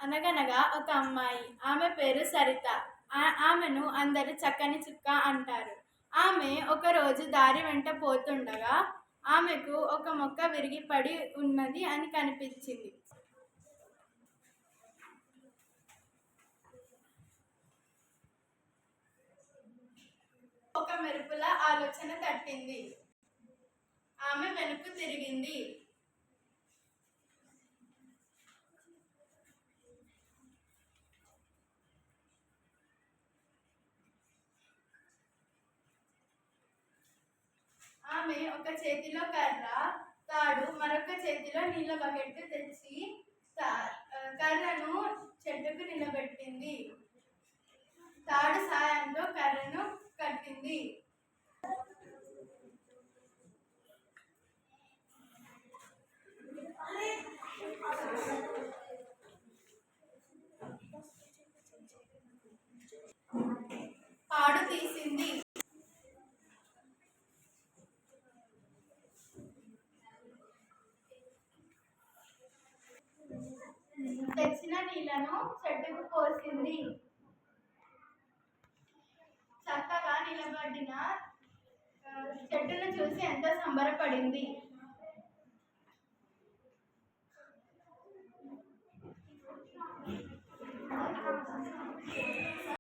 అనగనగా ఒక అమ్మాయి. ఆమె పేరు సరిత. ఆమెను అందరూ చక్కని చుక్క అంటారు. ఆమె ఒకరోజు దారి వెంట పోతుండగా ఆమెకు ఒక మొక్క విరిగి పడి ఉన్నది అని కనిపించింది. ఒక మెరుపుల ఆలోచన తట్టింది. ఆమె వెనుక తిరిగింది. ఆమె ఒక చేతిలో కర్ర, తాడు, మరొక చేతిలో నీళ్ళ బకెట్ తెచ్చి కర్రను చెట్టుకు నిలబెట్టింది. తాడు సాయంతో కర్రను కట్టింది. తాడు తీసింది. తెచ్చిన నీళ్లను చెట్టుకు పోసింది. చక్కగా నిలబడిన చెట్టును చూసి ఎంతో సంబరపడింది.